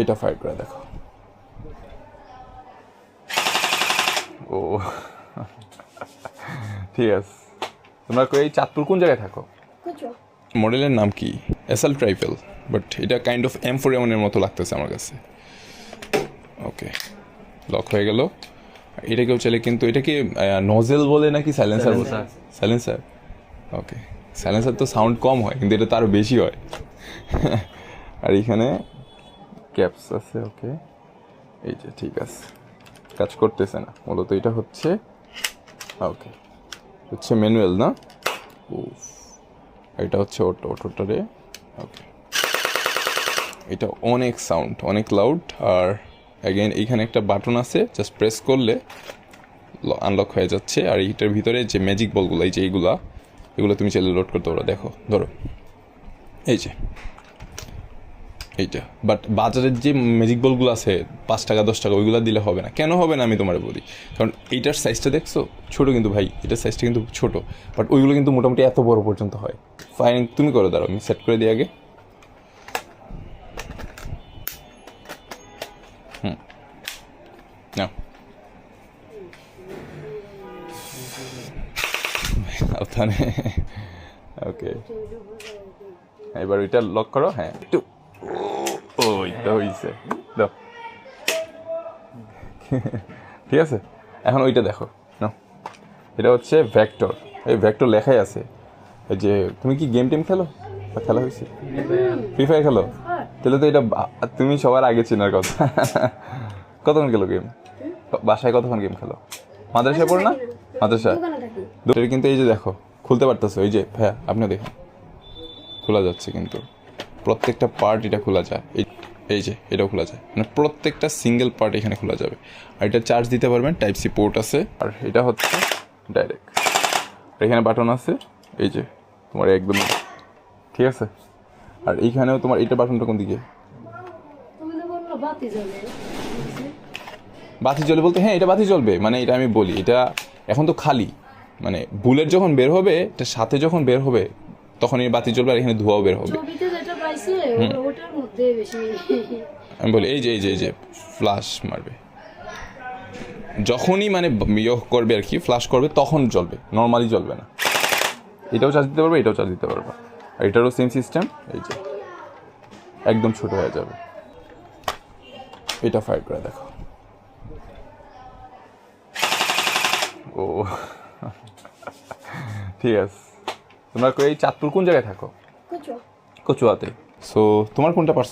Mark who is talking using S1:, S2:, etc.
S1: এটা ফায়ার করে দেখো। ও ঠিক আছে। তোমরা এই চাঁদপুর কোন জায়গায় থাকো? মডেলের নাম কি? অ্যাসাল্ট রাইফেল, বাট এটা কাইন্ড অফ M4A1 এর মতো লাগতেছে আমার কাছে। ওকে, লক হয়ে গেল। এটা কেউ চাইলে কিন্তু এটা কি নজেল বলে নাকি সাইলেন্সার বলে? সাইলেন্সার। ওকে, সাইলেন্সার তো সাউন্ড কম হয়, কিন্তু এটা তো আরও বেশি হয়। আর এখানে ক্যাপস আছে। ওকে, এই যে ঠিক আছে, কাজ করতেছে না মূলত। এটা হচ্ছে ওকে, হচ্ছে ম্যানুয়াল না? ও, এটা হচ্ছে অটোটারে। ওকে, এটা অনেক সাউন্ড, অনেক লাউড। আর অ্যাগেন এইখানে একটা বাটন আছে, জাস্ট প্রেস করলে আনলক হয়ে যাচ্ছে। আর এইটার ভিতরে যে ম্যাজিক বলগুলো, এই যে এগুলো তুমি চাইলে লোড করতে পারো। দেখো, ধরো এই যে এইটা। বাট বাজারের যে ম্যাজিক বলগুলো আছে 5 টাকা 10 টাকা, ওইগুলো দিলে হবে না। কেন হবে না আমি তোমার বলি, কারণ এইটার সাইজটা দেখছো ছোটো, কিন্তু ভাই এটার সাইজটা কিন্তু ছোটো, বাট ওইগুলো কিন্তু মোটামুটি এত বড় পর্যন্ত হয়। ফাইন, তুমি করে দাঁড়াও, আমি সেট করে দিই আগে। না ওখানে। ওকে, এবার ওইটা লক করো। হ্যাঁ, একটু ওইটা হয়েছে, দাও। ঠিক আছে, এখন ওইটা দেখো না, এটা হচ্ছে ভেক্টর। এই ভেক্টর লেখাই আছে। এই যে তুমি কি গেম টেম খেলো বা খেলা হয়েছে? ফ্রি ফায়ার খেলো? তাহলে তো এটা তুমি সবার আগে চেনার কথা। কতক্ষণ খেলো গেম? বাসায় কতক্ষণ গেম খেলো? মাদ্রাসায় পড়ো না? মাদ্রাসায় দুটোর কিন্তু এই যে দেখো খুলতে পারতেছো। এই যে ভাইয়া আপনি দেখুন, খোলা যাচ্ছে কিন্তু প্রত্যেকটা পার্ট এটা খোলা যায়। এই যে এটাও খোলা যায়, মানে প্রত্যেকটা সিঙ্গেল পার্ট এখানে খোলা যাবে। আর এটা চার্জ দিতে পারবেন, টাইপ সি পোর্ট আছে। আর এটা হচ্ছে ডাইরেক্ট, এখানে বাটন আছে। এই যে তোমার একদম ঠিক আছে। আর এইখানেও তোমার এইটা বাটনটা কোন দিকে? বাতি জ্বলে বলতে হ্যাঁ, এটা বাতি জ্বলবে, মানে এটা আমি বলি, এটা এখন তো খালি, মানে বুলেট যখন বের হবে, এটা সাথে যখন বের হবে তখন এই বাতি জ্বলবে, আর এখানে ধোঁয়াও বের হবে। আমি বলি এই যে এই যে ফ্লাশ মারবে যখনই, মানে ইয়ে করবে আর কি, ফ্লাশ করবে তখন জ্বলবে, নর্মালি জ্বলবে না। এটাও চার্জ দিতে পারবে, এটাও চার্জ দিতে পারবে। আর এটারও সেম সিস্টেম। এই যে একদম ছোট হয়ে যাবে। এটা ফায়ার করে দেখো। ও ঠিক আছে। তোমরা এই চাঁদপুর কোন জায়গায় থাকো? কচুয়াতে। সো তোমার কোনটা পার্সোনালি